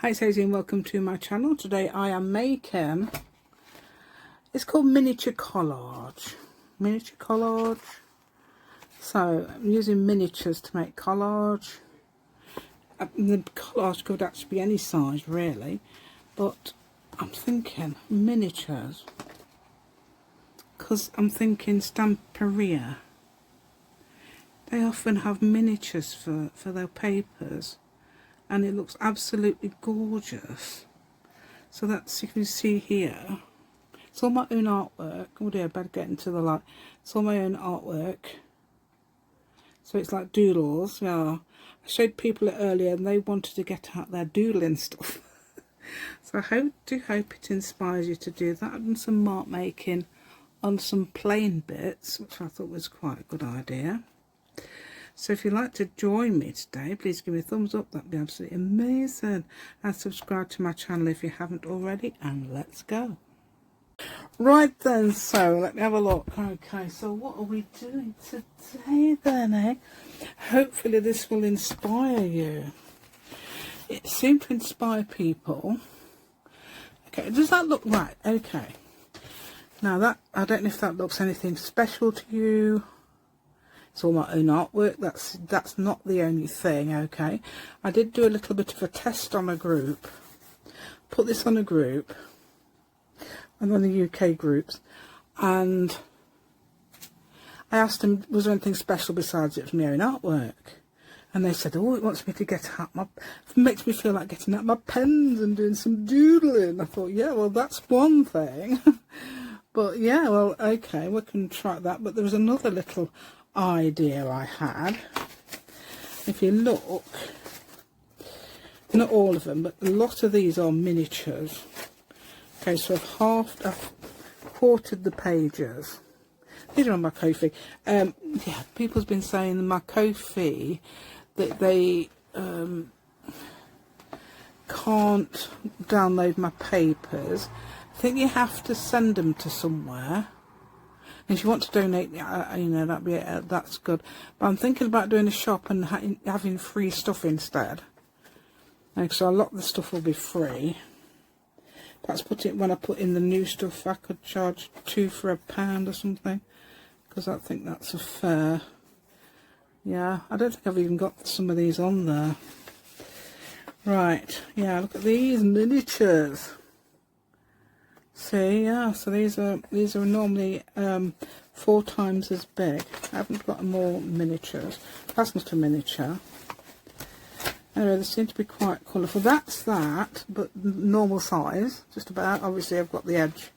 Hi Susie and welcome to my channel. Today I am making, it's called miniature collage. So I'm using miniatures to make collage. The collage could actually be any size really, but I'm thinking miniatures because I'm thinking Stamperia. They often have miniatures for their papers, and it looks absolutely gorgeous. So that's, you can see here, it's all my own artwork. Oh dear, I better get into the light. It's all my own artwork. So it's like doodles. Yeah, I showed people it earlier and they wanted to get out their doodling stuff. So I do hope it inspires you to do that, and some mark making on some plain bits, which I thought was quite a good idea. So if you'd like to join me today, please give me a thumbs up, that'd be absolutely amazing. And subscribe to my channel if you haven't already, and let's go. Right then, so let me have a look. Okay, so what are we doing today then, eh? Hopefully this will inspire you. It seemed to inspire people. Okay, does that look right? Okay. Now that, I don't know if that looks anything special to you. It's all my own artwork. That's not the only thing. Okay, I did do a little bit of a test on a group. Put this on a group and on the UK groups, and I asked them, was there anything special besides it was my own artwork? And they said, oh, it wants me to get out my, it makes me feel like getting out my pens and doing some doodling. I thought, yeah, well, that's one thing. But yeah, well, okay, we can try that. But there was another little idea I had. If you look, not all of them, but a lot of these are miniatures. Okay, so I've quartered the pages. These are on my Ko-fi. Yeah, people's been saying in my Ko-fi that they can't download my papers. I think you have to send them to somewhere. If you want to donate, you know, that's good. But I'm thinking about doing a shop and having free stuff instead. Like, so a lot of the stuff will be free. Perhaps when I put in the new stuff, I could charge £2 for £1 or something, because I think that's a fair. Yeah, I don't think I've even got some of these on there. Right, yeah, look at these miniatures. See, yeah, so these are normally 4 times as big. I haven't got more miniatures. That's not a miniature. Anyway, they seem to be quite colourful. That's that, but normal size, just about. Obviously, I've got the edge.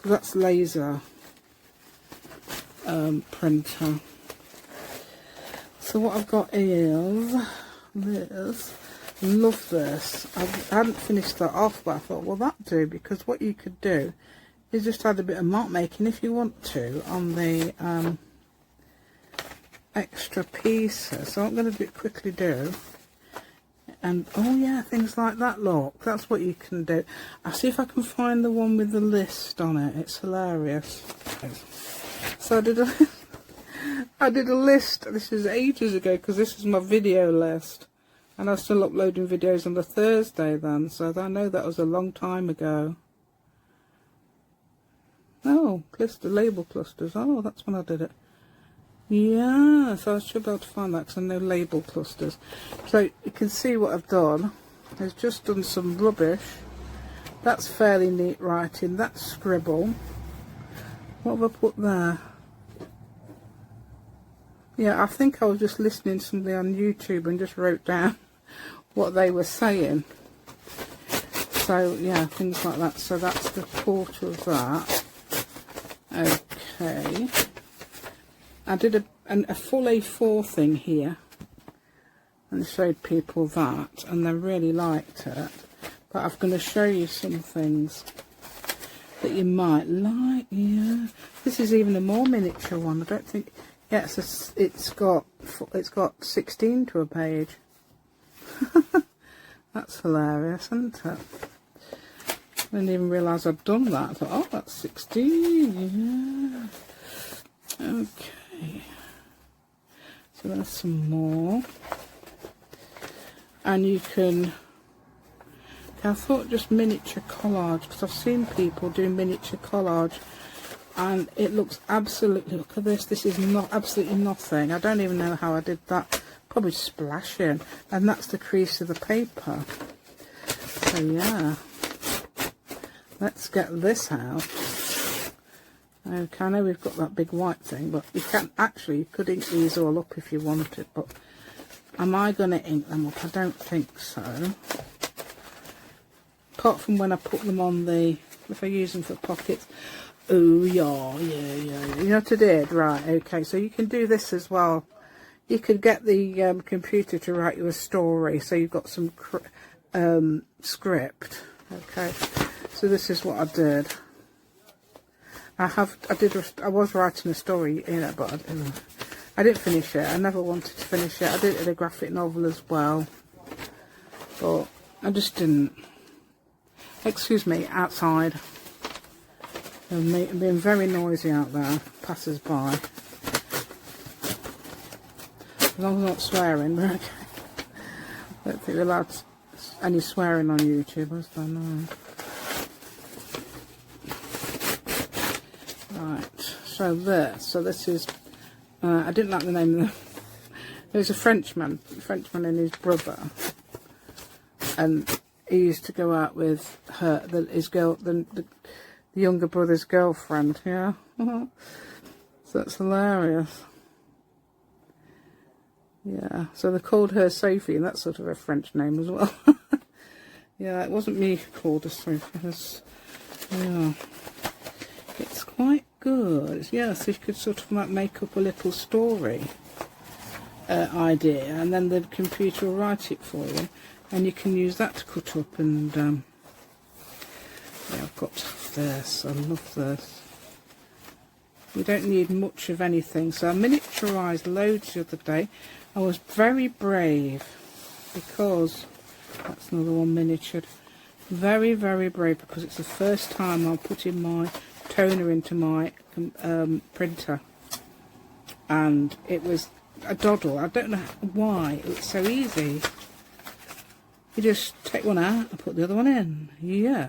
That's laser printer. So what I've got is this. Love this. I hadn't finished that off, but I thought, well, that'll do, because what you could do is just add a bit of mark making if you want to on the extra pieces. So I'm going to quickly do, and oh yeah, things like that. Look, that's what you can do. I'll see if I can find the one with the list on it. It's hilarious. So I did a list. This is ages ago, because this is my video list. And I was still uploading videos on the Thursday then, so I know that was a long time ago. Oh, label clusters. Oh, that's when I did it. Yeah, so I should be able to find that, because I know label clusters. So you can see what I've done. I've just done some rubbish. That's fairly neat writing. That's scribble. What have I put there? Yeah, I think I was just listening to somebody on YouTube and just wrote down what they were saying. So yeah, things like that. So that's the quarter of that. Okay, I did a full A4 thing here and showed people that, and they really liked it. But I'm going to show you some things that you might like. Yeah, this is even a more miniature one. I don't think. Yeah, it's got 16 to a page. That's hilarious, isn't it? I didn't even realise I'd done that. I thought, oh, that's 16. Yeah. Okay. So there's some more, and you can I thought just miniature collage, because I've seen people do miniature collage and it looks absolutely, look at this is not absolutely nothing. I don't even know how I did that, probably splashing, and that's the crease of the paper. So yeah, let's get this out. Okay, I know we've got that big white thing, but you can actually, you could ink these all up if you wanted, but am I going to ink them up? I don't think so. Apart from when I put them on the, if I use them for pockets. Oh yeah. You know what I did? Right, okay, so you can do this as well. You could get the computer to write you a story, so you've got some script. Okay, so this is what I did. I was writing a story, you know, but I didn't finish it. I never wanted to finish it. I did it in a graphic novel as well, but I just didn't. Excuse me, outside. It's being very noisy out there, passers by. As long as I'm not swearing, we're okay. I don't think we're allowed any swearing on YouTube, is there? No. Right, so this is, I didn't like the name of the, there's a Frenchman and his brother, and he used to go out with her, the younger brother's girlfriend, yeah. So that's hilarious. Yeah, so they called her Sophie, and that's sort of a French name as well. Yeah, it wasn't me who called her Sophie. Yeah, it's quite good. Yeah, so you could sort of like make up a little story idea, and then the computer will write it for you, and you can use that to cut up. And yeah, I've got this. I love this. You don't need much of anything. So I miniaturised loads the other day. I was very brave because that's another one miniatured. Very, very brave because it's the first time I'm putting my toner into my printer, and it was a doddle. I don't know why it's so easy. You just take one out and put the other one in. Yeah.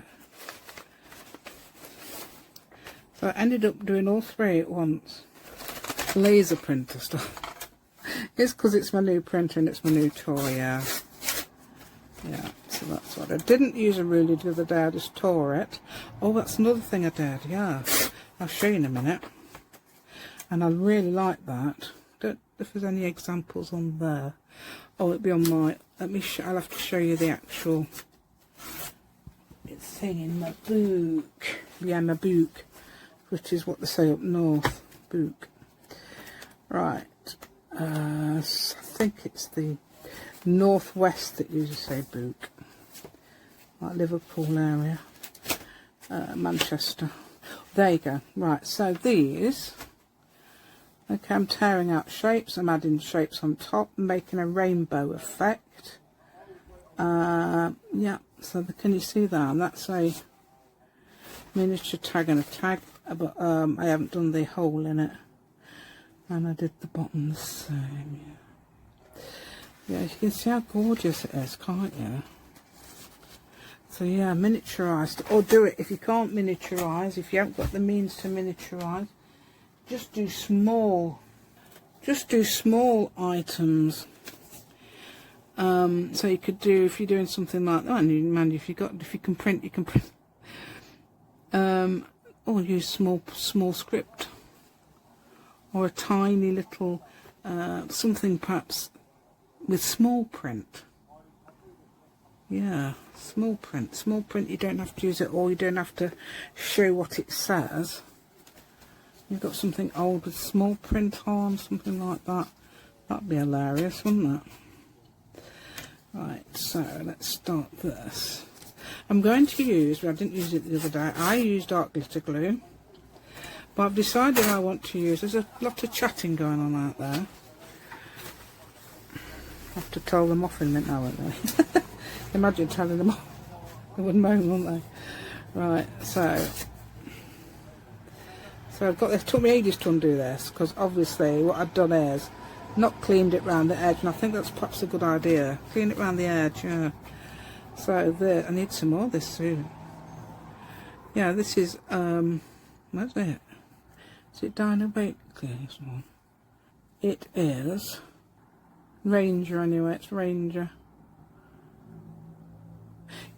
So I ended up doing all three at once. Laser printer stuff. It's because it's my new printer and it's my new toy, yeah. Yeah, so that's what I didn't use a ruler the other day, I just tore it. Oh, that's another thing I did, yeah. I'll show you in a minute. And I really like that. Don't know if there's any examples on there. Oh, it'll be on my, I'll have to show you the actual thing in my book. Yeah, my book, which is what they say up north, book. Right, I think it's the northwest that usually say book, like Liverpool area, Manchester. There you go. Right, so these, okay, I'm tearing out shapes, I'm adding shapes on top, making a rainbow effect. Yeah, so can you see that? And that's a miniature tag and a tag, but I haven't done the hole in it, and I did the bottom the same. Yeah, you can see how gorgeous it is, can't you? So yeah, miniaturised, or do it if you can't miniaturise, if you haven't got the means to miniaturise, just do small items. So you could do, if you're doing something like that, and man, if you can print, you can print. Or use small script, or a tiny little something perhaps with small print. Yeah, small print. You don't have to use it all. You don't have to show what it says. You've got something old with small print on, something like that. That'd be hilarious, wouldn't it? Right, so let's start this. I'm going to use, I didn't use it the other day, I used dark glitter glue, but I've decided I want to use, there's a lot of chatting going on out there. I have to tell them off in a minute now, won't they? Imagine telling them off. They would moan, wouldn't they? Right, so I've got this. It took me ages to undo this, because obviously what I've done is not cleaned it round the edge, and I think that's perhaps a good idea. Clean it round the edge, yeah. So there, I need some more of this soon. Yeah, this is, what's it? Is it Dino Bakery, this one? It is Ranger anyway, it's Ranger.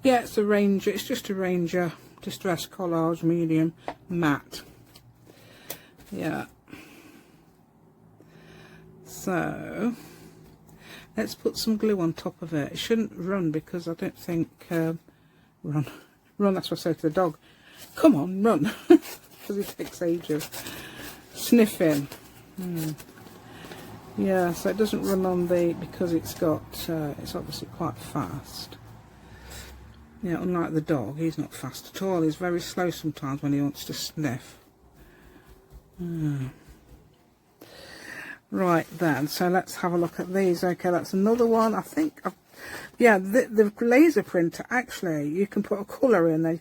Yeah, it's a Ranger, it's just a Ranger Distress Collage Medium Matte. Yeah. So, let's put some glue on top of it. It shouldn't run because I don't think, run, that's what I say to the dog. Come on, run, because it takes ages. Sniffing. Yeah, so it doesn't run on the, because it's got, it's obviously quite fast. Yeah, unlike the dog, he's not fast at all. He's very slow sometimes when he wants to sniff. Right then, so let's have a look at these. Okay, that's another one. I think, yeah, the laser printer, actually, you can put a colour in, then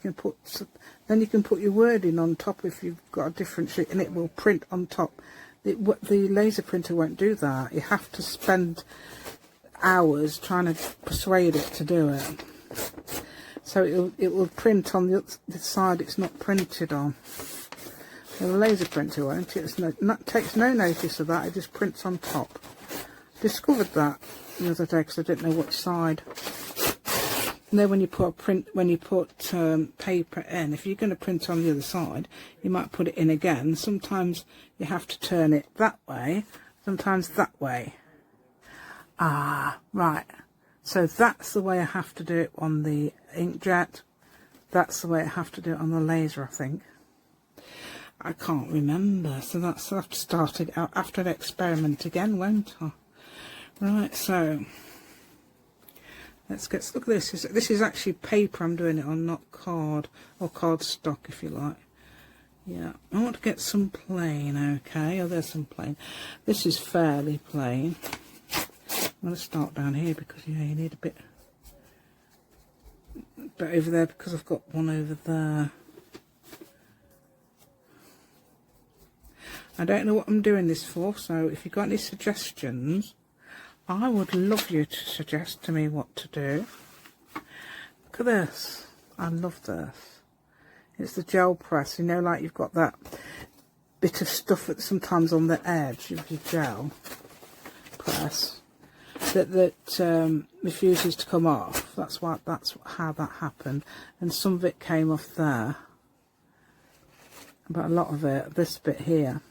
you can put your wording on top if you've got a different sheet, and it will print on top. The laser printer won't do that. You have to spend hours trying to persuade it to do it. So it will print on the side it's not printed on. The laser printer won't. It takes no notice of that. It just prints on top. Discovered that the other day because I didn't know which side. And then when you put paper in, if you're going to print on the other side, you might put it in again. Sometimes you have to turn it that way, sometimes that way. Ah, right. So that's the way I have to do it on the inkjet. That's the way I have to do it on the laser, I think. I can't remember, so I'll have to start it out after the experiment again, won't I? Right, so look at this. This is actually paper I'm doing it on, not card or cardstock, if you like. Yeah, I want to get some plain. Okay, oh, there's some plain. This is fairly plain. I'm going to start down here because yeah, you need a bit over there because I've got one over there. I don't know what I'm doing this for, so if you've got any suggestions, I would love you to suggest to me what to do. Look at this. I love this. It's the gel press, you know, like you've got that bit of stuff that's sometimes on the edge of your gel press that refuses to come off. That's how that happened, and some of it came off there, but a lot of it, this bit here,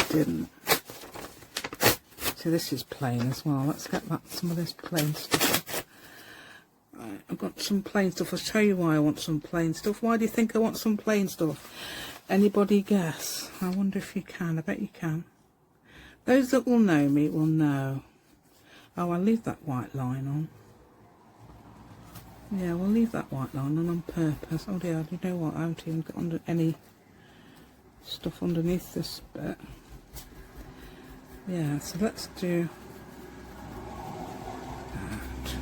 didn't. So this is plain as well. Let's get some of this plain stuff. Right, I've got some plain stuff. I'll tell you why I want some plain stuff. Why do you think I want some plain stuff? Anybody guess? I wonder if you can. I bet you can. Those that will know me will know. Oh, I'll leave that white line on. Yeah, we'll leave that white line on purpose. Oh dear, you know what? I haven't even got any stuff underneath this bit. Yeah, so let's do that.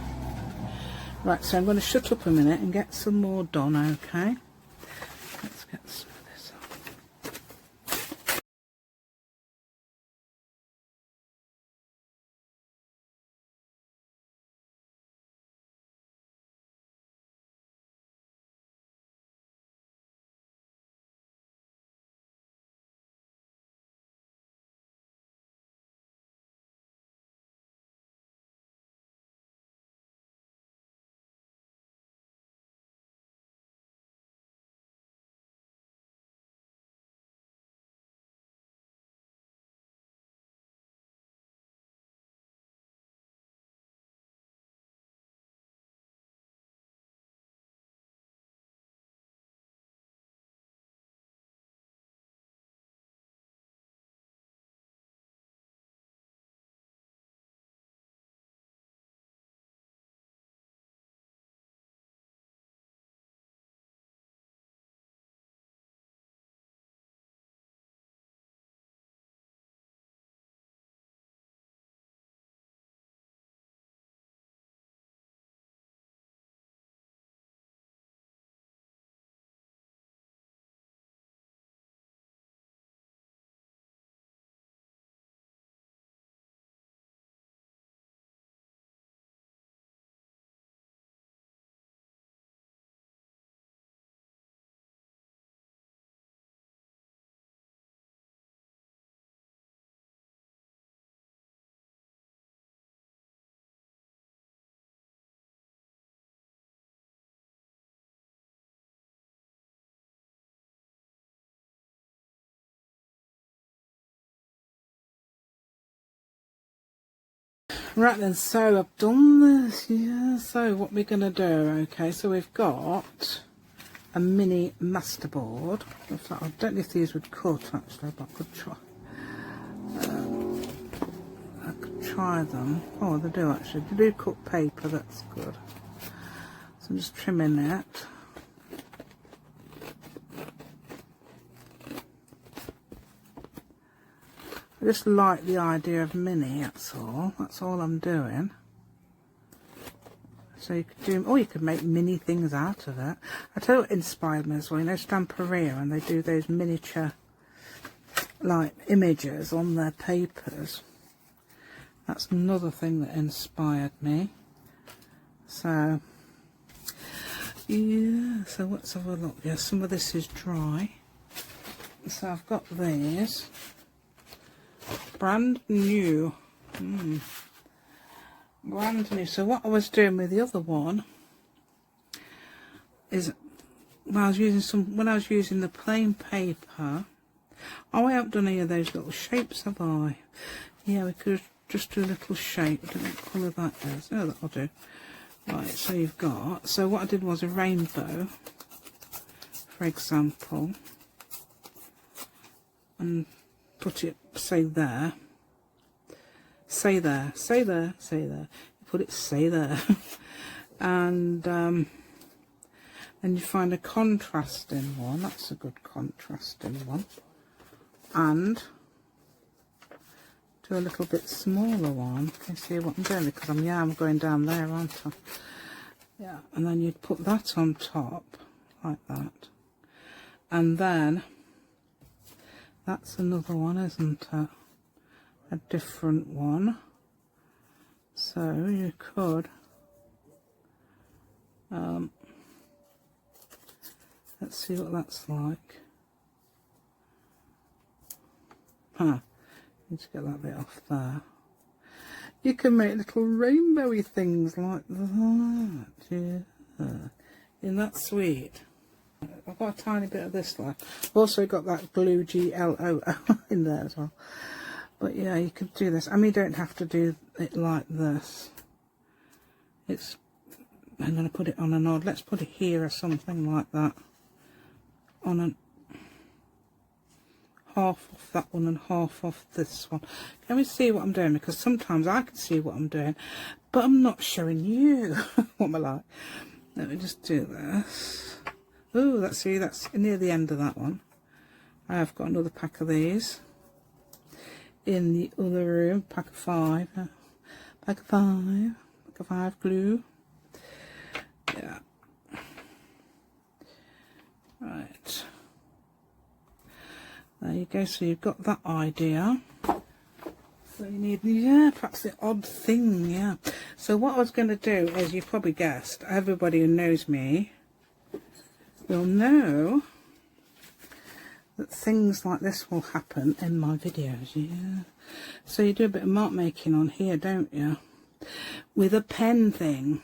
Right, so I'm going to shut up a minute and get some more done, okay? Let's get some. Right then, so I've done this, yeah, so what we're going to do, okay, so we've got a mini masterboard. In fact, I don't know if these would cut actually, but I could try. I could try them. Oh, they do actually. They do cut paper, that's good. So I'm just trimming it. I just like the idea of mini, that's all I'm doing. So you could do, or you could make mini things out of it. I tell you what inspired me as well, you know Stamperia, and they do those miniature like images on their papers. That's another thing that inspired me. So yeah, so let's have a look. Yeah, some of this is dry. So I've got these. Brand new. Brand new. So what I was doing with the other one is when I was using the plain paper. Oh, I haven't done any of those little shapes, have I? Yeah, we could just do a little shape. I don't know what colour that is. Oh, that'll do. Right, so you've got, so what I did was a rainbow, for example, and put it, say there, say there, say there, say there, put it, say there, and then you find a contrasting one, that's a good contrasting one, and do a little bit smaller one. Can you see what I'm doing? Because I'm going down there, aren't I? Yeah, and then you'd put that on top, like that. And then, that's another one, isn't it? A different one. So you could, let's see what that's like. Need to get that bit off there. You can make little rainbowy things like that. Yeah. Isn't that sweet? I've got a tiny bit of this left. I've also got that glue GLO in there as well. But yeah, you could do this. I mean, you don't have to do it like this. It's, I'm going to put it on an odd. Let's put it here or something like that. On an half off that one and half off this one. Can we see what I'm doing? Because sometimes I can see what I'm doing, but I'm not showing you what am I like. Let me just do this. Oh, that's near the end of that one. I have got another pack of these in the other room. Pack of 5. Pack of 5 glue. Yeah. Right. There you go, so you've got that idea. So you need, yeah, perhaps the odd thing, yeah. So what I was going to do is, you've probably guessed, everybody who knows me will know that things like this will happen in my videos, yeah. So you do a bit of mark making on here, don't you? With a pen thing.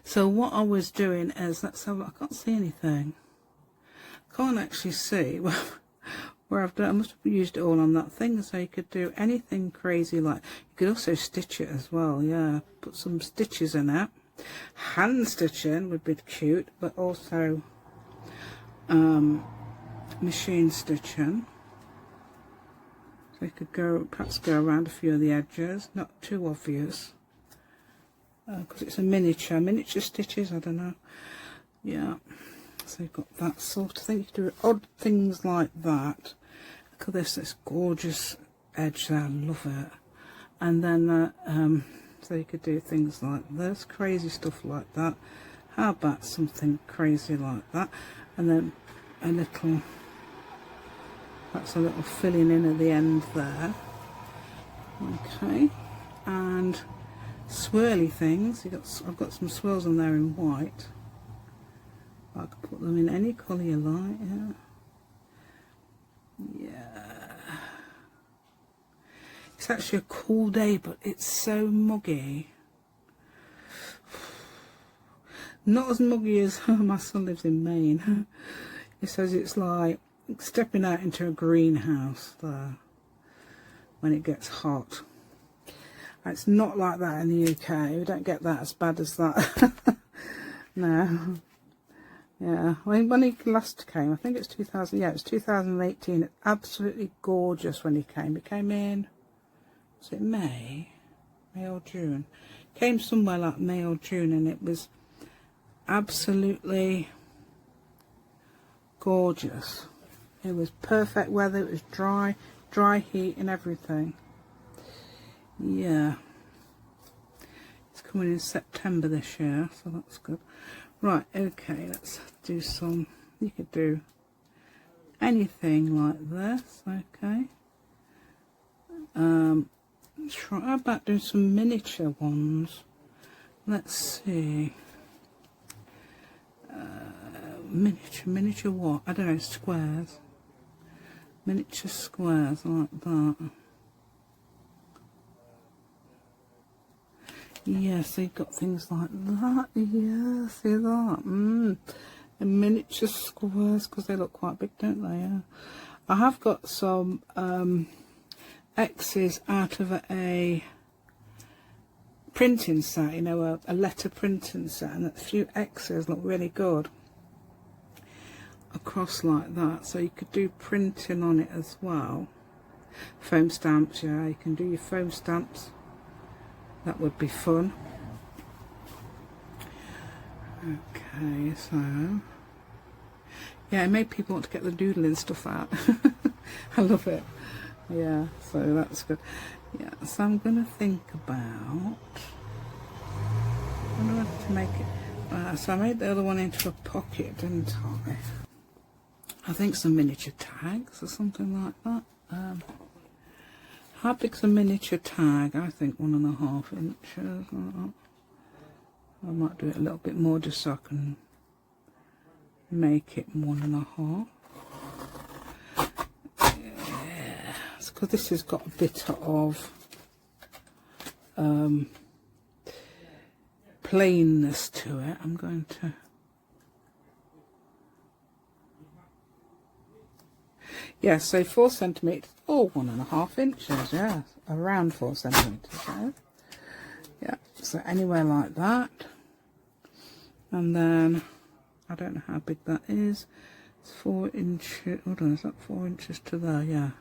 So what I was doing is, let's have a look, I can't see anything. Can't actually see. Well, where I've done, I must have used it all on that thing, so you could do anything crazy like, you could also stitch it as well, yeah, put some stitches in it. Hand stitching would be cute, but also machine stitching. So you could perhaps go around a few of the edges, not too obvious, because it's a miniature stitches, I don't know, yeah. So you've got that sort of thing. You can do odd things like that. Look at this gorgeous edge there, I love it. And then, so you could do things like this, crazy stuff like that. How about something crazy like that? And then a little, that's a little filling in at the end there. Okay, and swirly things. I've got some swirls on there in white. I could put them in any colour you like, yeah. Yeah. It's actually a cool day, but it's so muggy. Not as muggy as my son lives in Maine. He says it's like stepping out into a greenhouse there when it gets hot. It's not like that in the UK. We don't get that as bad as that. No. Yeah, when he last came, I think it's 2000, yeah, it was 2018. It's absolutely gorgeous when he came. He came in, was it May or June? Came somewhere like May or June, and it was absolutely gorgeous. It was perfect weather, it was dry heat and everything. Yeah. It's coming in September this year, so that's good. Right, okay, let's do some, you could do anything like this, okay. How about doing some miniature ones? Let's see. Miniature what? I don't know, squares. Miniature squares like that. Yeah, so you've got things like that. Yeah, see that? And miniature squares, because they look quite big, don't they? Yeah. I have got some X's out of a printing set, you know, a letter printing set, and a few X's look really good across like that. So you could do printing on it as well. Foam stamps, yeah, you can do your foam stamps. That would be fun. Okay, so yeah, it made people want to get the doodling stuff out. I love it. Yeah, so that's good. Yeah, so I'm gonna think about, I don't know how to make it. So I made the other one into a pocket, didn't I? I think some miniature tags or something like that. How big's a miniature tag? I think 1.5 inches. I might do it a little bit more just so I can make it 1.5. Yeah, it's because this has got a bit of plainness to it. I'm going to. Yeah, so 4 centimetres or 1.5 inches, yeah, around 4 centimetres, yeah. Yeah, so anywhere like that. And then, I don't know how big that is. It's 4 inches, hold on, is that 4 inches to there? Yeah.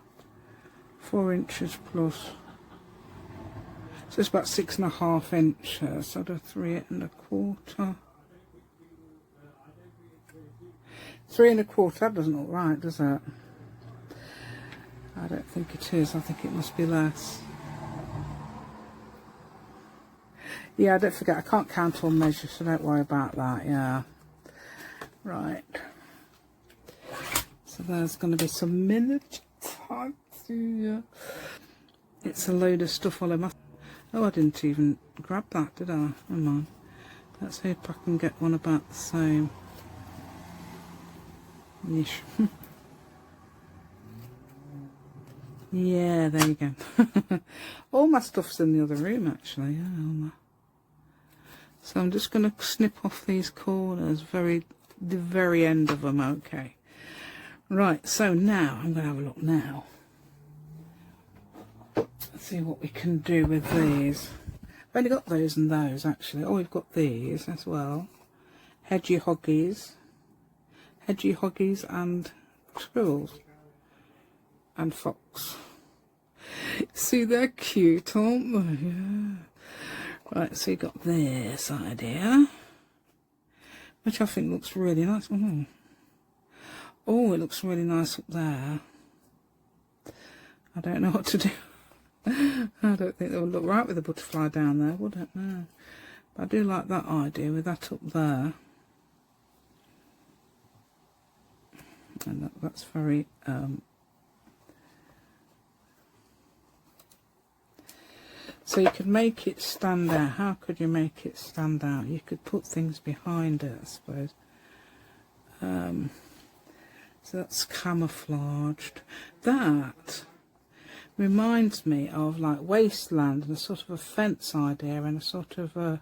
4 inches plus. So it's about 6.5 inches, so do 3.25. 3.25, that doesn't look right, does it? I don't think it is. I think it must be less. Yeah, don't forget, I can't count or measure, so don't worry about that. Yeah. Right. So there's going to be some miniature tags here. It's a load of stuff all over. Oh, I didn't even grab that, did I? Come on. Let's see if I can get one about the same. Yeesh. Yeah, there you go. All my stuff's in the other room, actually. Yeah, all my... So I'm just going to snip off these corners, the very end of them. Okay. Right. So now I'm going to have a look now. Let's see what we can do with these. I've only got those and those actually. Oh, we've got these as well. Hedgehoggies and squirrels. And fox. See, they're cute, aren't they? Yeah. Right, so you got this idea, which I think looks really nice. Oh, it looks really nice up there. I don't know what to do. I don't think that would look right with the butterfly down there, would it? No. But I do like that idea with that up there. And that's very... So you could make it stand out. How could you make it stand out? You could put things behind it, I suppose. So that's camouflaged. That reminds me of like wasteland and a sort of a fence idea and a sort of a,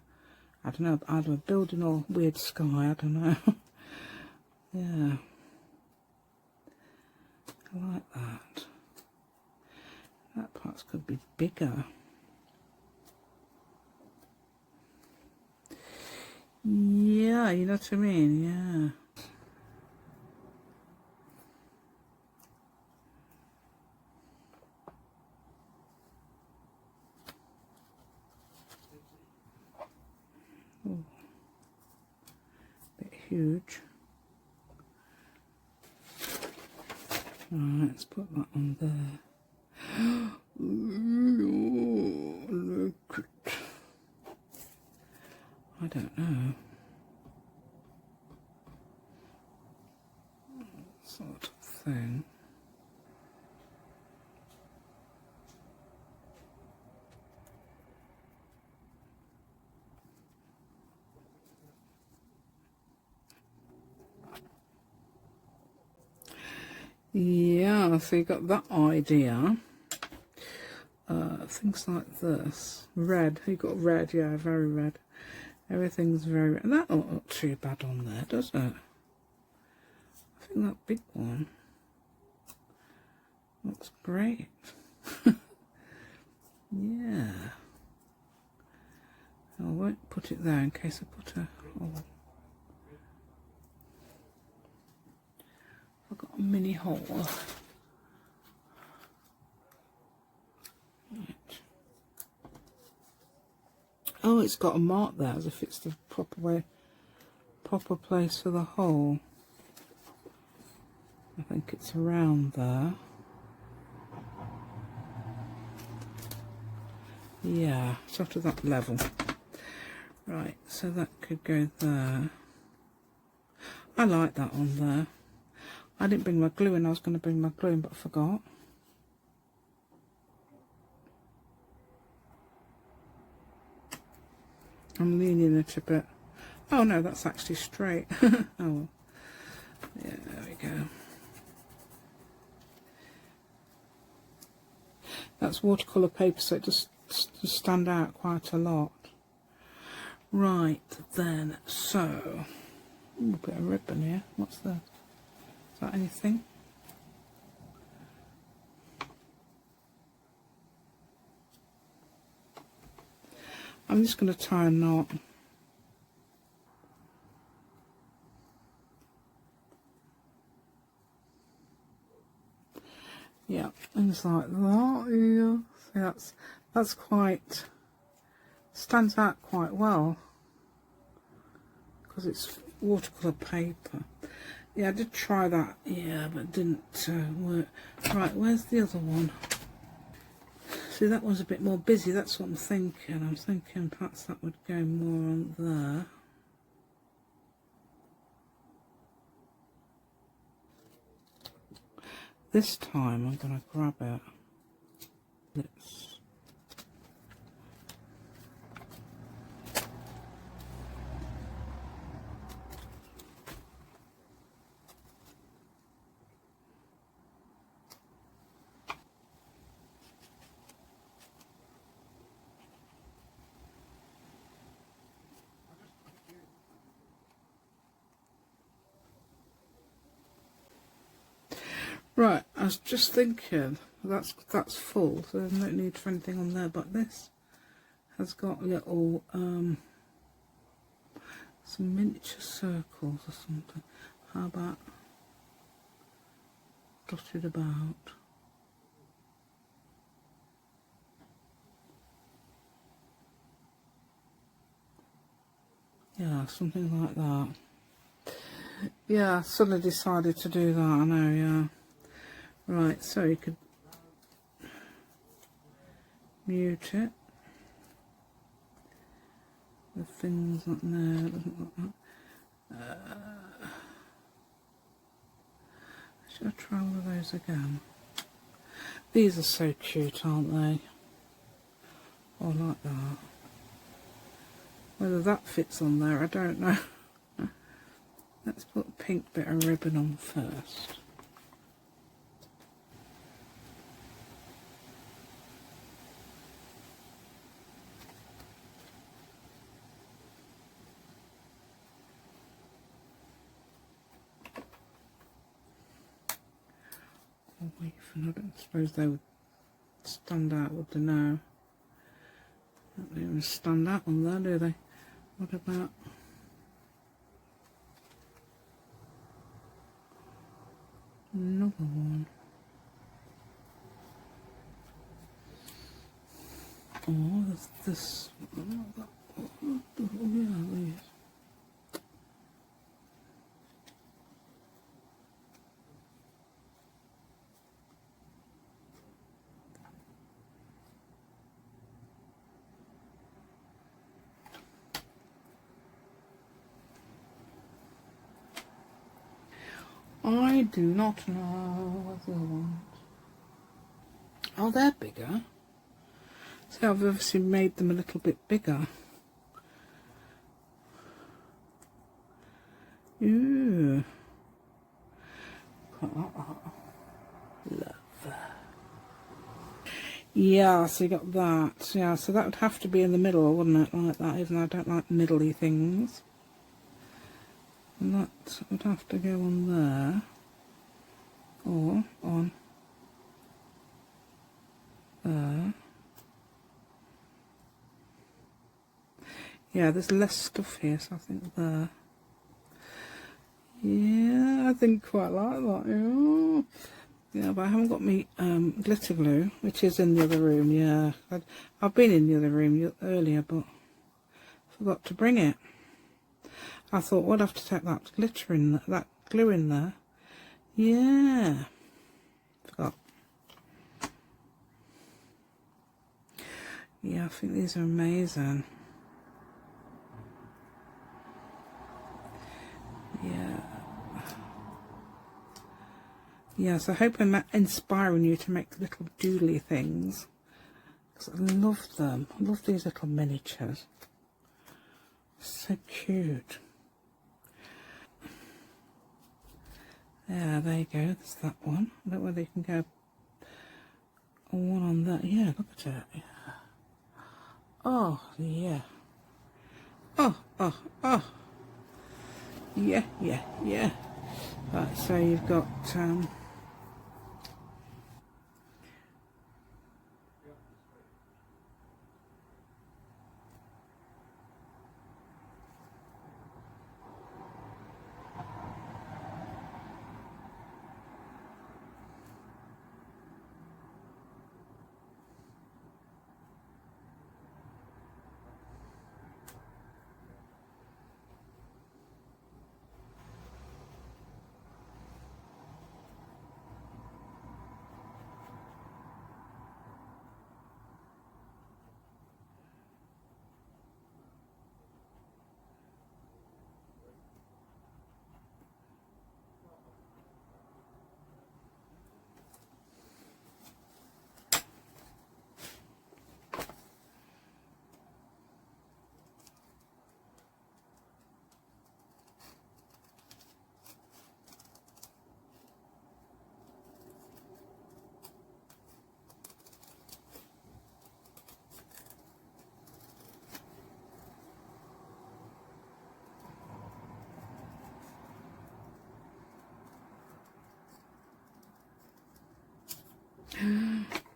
I don't know, either a building or weird sky, I don't know. Yeah. I like that. That part could be bigger. Yeah, you know what I mean, yeah. Oh, bit huge. Right, let's put that on there. Look at, I don't know. Sort of thing. Yeah, so you got that idea. Things like this. Red, you got red, yeah, very red. Everything's very red. That don't look too bad on there, does it? I think that big one looks great. Yeah. I won't put it there in case I put a... Oh. I've got a mini hole. Right. Oh, it's got a mark there as if it's the proper place for the hole. I think it's around there. Yeah, sort of that level. Right, so that could go there. I like that on there. I didn't bring my glue in. I was going to bring my glue in, but I forgot. I'm leaning it a bit. Oh no, that's actually straight. Oh well. Yeah, there we go. That's watercolour paper, so it just stand out quite a lot. Right then, so a bit of ribbon here. What's that? Is that anything? I'm just going to tie a knot. Yeah, things like that. Yeah, see, that's quite, stands out quite well because it's watercolour paper. Yeah, I did try that, yeah, but it didn't work. Right, where's the other one? See, that one's a bit more busy, that's what I'm thinking. I'm thinking perhaps that would go more on there. This time I'm going to grab it. Let's... Right, I was just thinking, that's full, so there's no need for anything on there, but this has got little, some miniature circles or something. How about dotted about? Yeah, something like that. Yeah, I suddenly decided to do that, I know, yeah. Right, so you could mute it. The things up there, it doesn't look that. Should I try all of those again? These are so cute, aren't they? Oh, I like that. Whether that fits on there, I don't know. Let's put a pink bit of ribbon on first. Oh, wait, I don't suppose they would stand out, would they? No. They don't even stand out on there, do they? What about... Another one. Oh, there's this. Oh, yeah, these. I do not know what the other ones. Oh, they're bigger. So I've obviously made them a little bit bigger. Ooh. Quite like that. Love. Yeah, so you got that. Yeah, so that would have to be in the middle, wouldn't it? Like that, even though I don't like middly things. And that would have to go on there. Or on there. Yeah, there's less stuff here, so I think there. Yeah, I think quite like that. Yeah. Yeah, but I haven't got me glitter glue, which is in the other room. Yeah, I've been in the other room earlier, but forgot to bring it. I thought, well, I'd have to take that glitter in, that glue in there. Yeah, forgot. Yeah, I think these are amazing. Yeah. Yeah, so I hope I'm inspiring you to make little doodly things. Because I love them. I love these little miniatures. So cute. Yeah, there you go. There's that one. I don't know whether you can go one on that. Yeah, look at it. Yeah. Oh, yeah. Oh, oh, oh. Yeah, yeah, yeah. Right, so you've got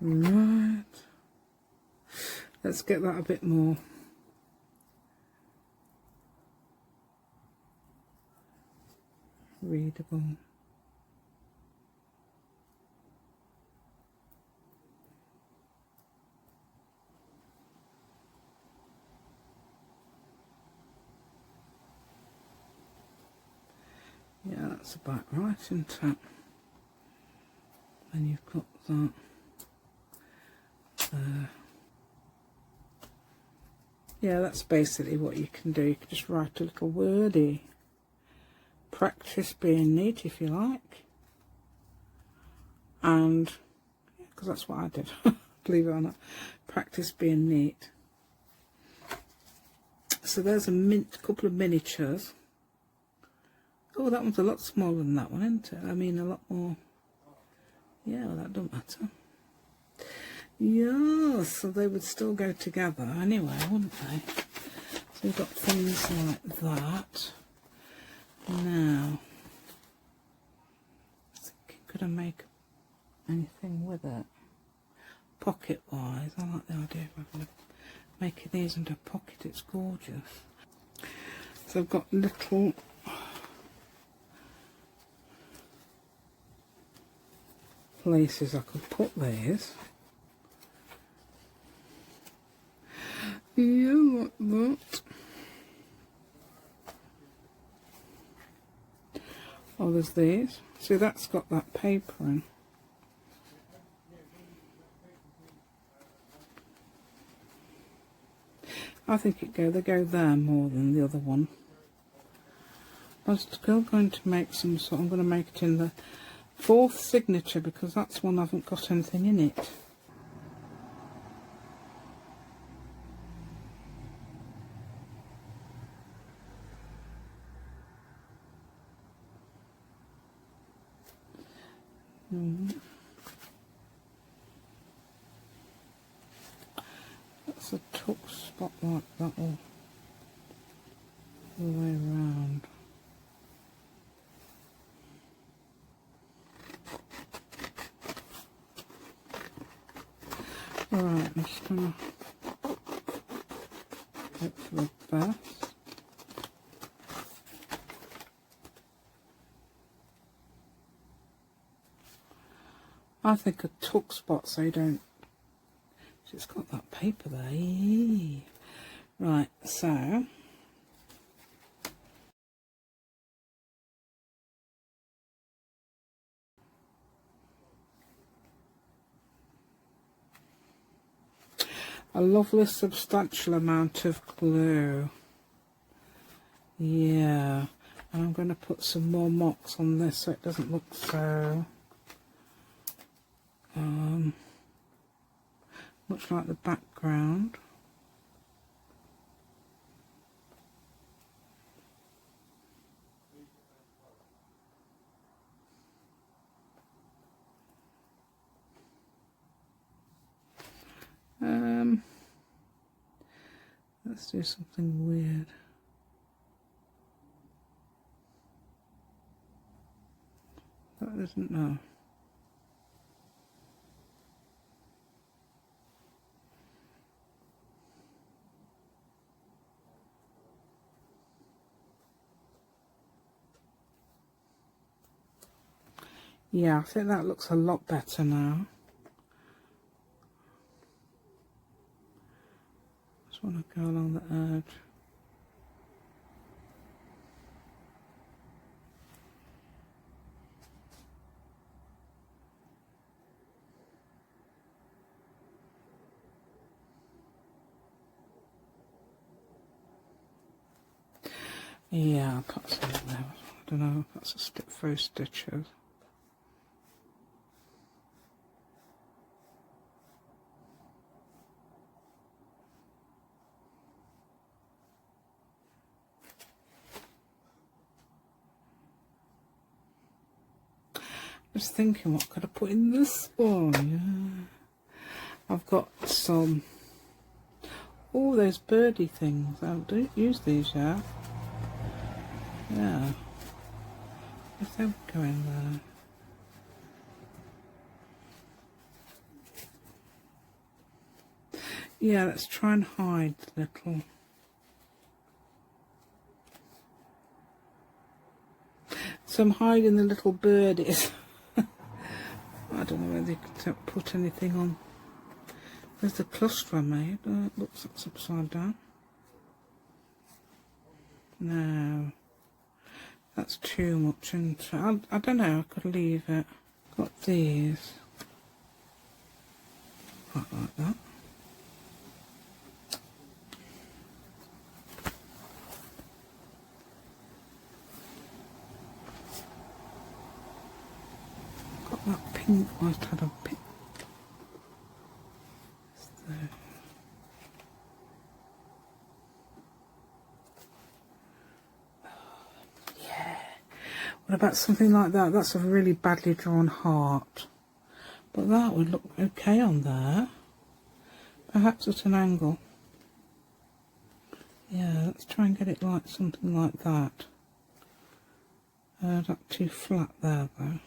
right. Let's get that a bit more readable. Yeah, that's about right, isn't it? And you've got that there. Yeah, that's basically what you can do. You can just write a little wordy. Practice being neat, if you like. And, because that's what I did, believe it or not. Practice being neat. So there's a couple of miniatures. Oh, that one's a lot smaller than that one, isn't it? I mean, a lot more. Yeah, well, that don't matter. Yeah, so they would still go together anyway, wouldn't they? So we've got things like that. Now, could I make anything with it? Pocket wise, I like the idea of making these into a pocket, it's gorgeous. So I've got little places I could put these. Yeah, like that. Oh, there's these. See, that's got that paper in. I think they go there more than the other one. I'm still going to make some sort. I'm going to make it in the 4th signature because that's one I haven't got anything in it. That's a tuck spot like that all the way around. Alright, I'm just going to look for the best. I think a tuck spot so you don't... It's got that paper there. Right, so... a lovely substantial amount of glue. Yeah, and I'm going to put some more mocks on this so it doesn't look so much like the background. Let's do something weird. That isn't no. Yeah, I think that looks a lot better now. Just want to go along the edge. Yeah, I'll put some there. I don't know if that's a few stitches. Just thinking, what could I put in this one? Yeah. I've got some. Oh, those birdie things. I don't use these yet. Yeah. If they would go in there. Yeah, let's try and hide the little. So I'm hiding the little birdies. I don't know whether you could put anything on. There's the cluster I made. Looks that's upside down. No, that's too much. And I don't know. I could leave it. Got these. Quite like that. Got that pink. I just had a pink. What about something like that? That's a really badly drawn heart. But that would look okay on there. Perhaps at an angle. Yeah, let's try and get it like something like that. Not too flat there though.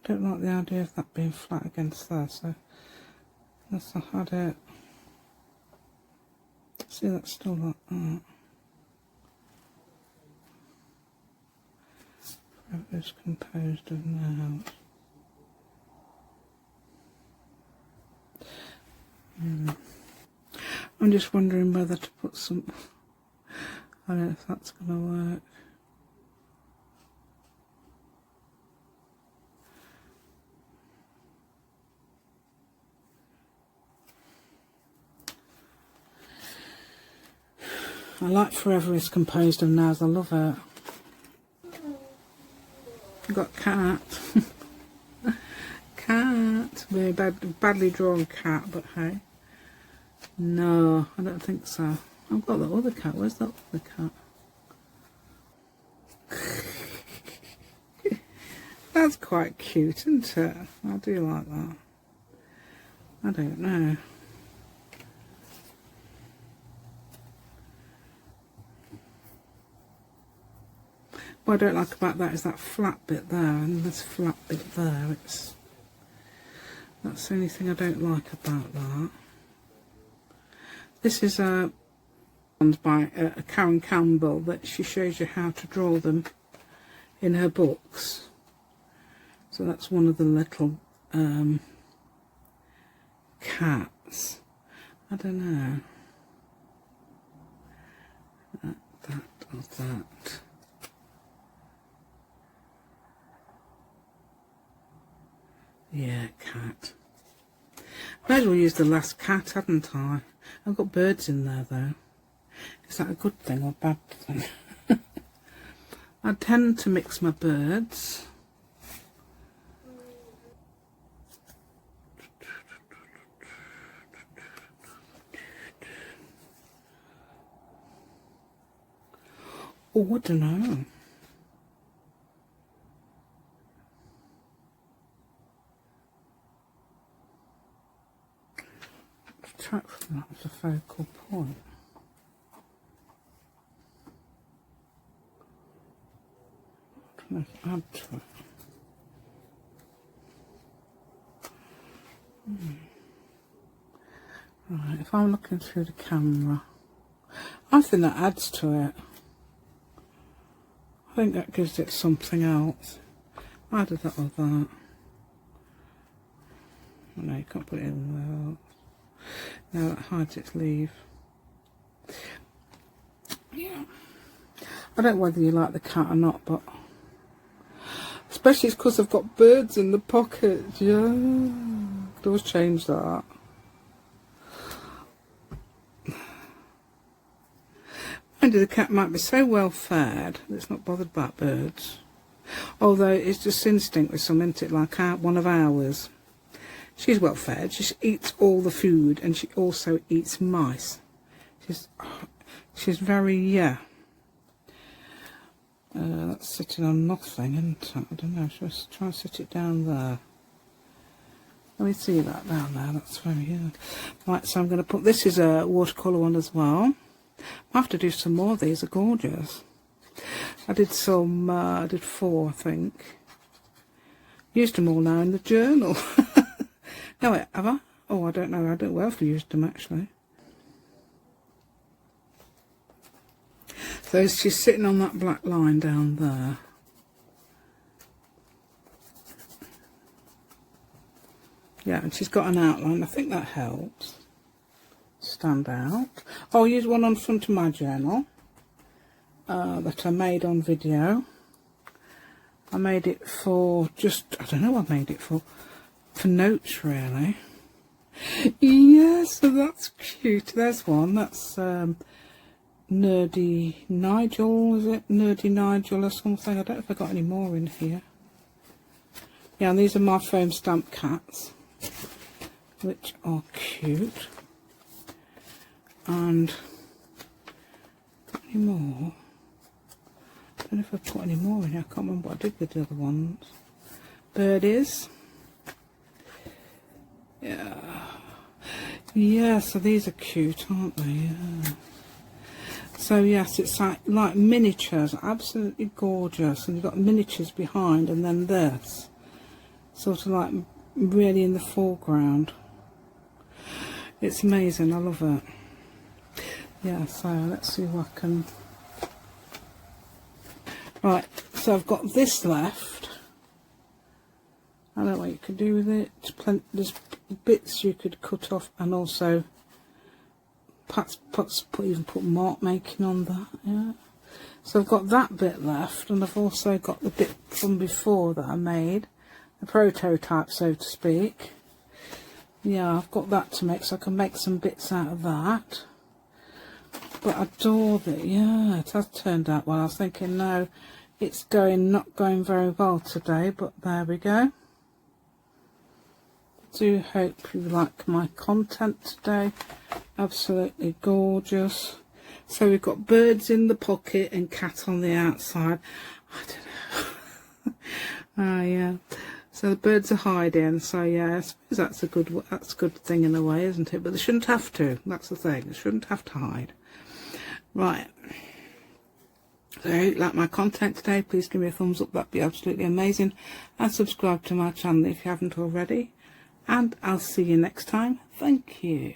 Don't like the idea of that being flat against there, so unless I had it. See, that's still like that. It's composed of nouns. I'm just wondering whether to put some, I don't know if that's going to work. I like Forever is composed of nouns, I love it. I've got cat. Cat. Very badly drawn cat, but hey. No, I don't think so. I've got the other cat. Where's that other cat? That's quite cute, isn't it? I do like that. I don't know. What I don't like about that is that flat bit there and this flat bit there. That's the only thing I don't like about that. This is by Karen Campbell, that she shows you how to draw them in her books. So that's one of the little cats. I don't know. That or that. Yeah, cat. Might as well use the last cat, hadn't I? I've got birds in there though. Is that a good thing or a bad thing? I tend to mix my birds. Oh, I don't know. Track from that as a focal point. I don't know if I add to it. Right, if I'm looking through the camera, I think that adds to it. I think that gives it something else. Either that or that. Oh no, you can't put it in there. Now that hides its leaf. Yeah. I don't know whether you like the cat or not, but especially it's because I've got birds in the pocket. Yeah. Could always change that. Maybe the cat might be so well fed that it's not bothered about birds. Although it's just instinct with some, isn't it? Like one of ours. She's well fed, she eats all the food and she also eats mice. She's very, yeah. That's sitting on nothing, isn't it? I don't know, let's try and sit it down there. Let me see that down there, that's very good. Right, so I'm going to put, this is a watercolour one as well. I have to do some more of these, they're gorgeous. I did 4 I think. Used them all now in the journal. No, wait, have I? Oh, I don't know. I don't know if I used them actually. So she's sitting on that black line down there. Yeah, and she's got an outline. I think that helps stand out. I'll use one on front of my journal that I made on video. I made it for just, I don't know what I made it for notes really. Yes, so that's cute. There's one, that's Nerdy Nigel, is it? Nerdy Nigel or something. I don't know if I got any more in here. Yeah, and these are my foam stamp cats, which are cute. And any more? I don't know if I put any more in here. I can't remember what I did with the other ones. Birdies. Yeah. Yeah, so these are cute, aren't they? Yeah. So yes, it's like miniatures, absolutely gorgeous. And you've got miniatures behind and then this. Sort of like really in the foreground. It's amazing, I love it. Yeah, so let's see what I can... Right, So I've got this left. I don't know what you could do with it. There's bits you could cut off, and also even put mark making on that. Yeah. So I've got that bit left, and I've also got the bit from before that I made, the prototype, so to speak. Yeah, I've got that to make, so I can make some bits out of that. But I adore that. Yeah, it has turned out well. I was thinking, no, it's not going very well today, but there we go. Do hope you like my content today. Absolutely gorgeous. So we've got birds in the pocket and cat on the outside. I don't know. Oh yeah. So the birds are hiding. So yeah, I suppose that's a good thing in a way, isn't it? But they shouldn't have to. That's the thing. They shouldn't have to hide. Right. So if you like my content today, please give me a thumbs up. That'd be absolutely amazing. And subscribe to my channel if you haven't already. And I'll see you next time. Thank you.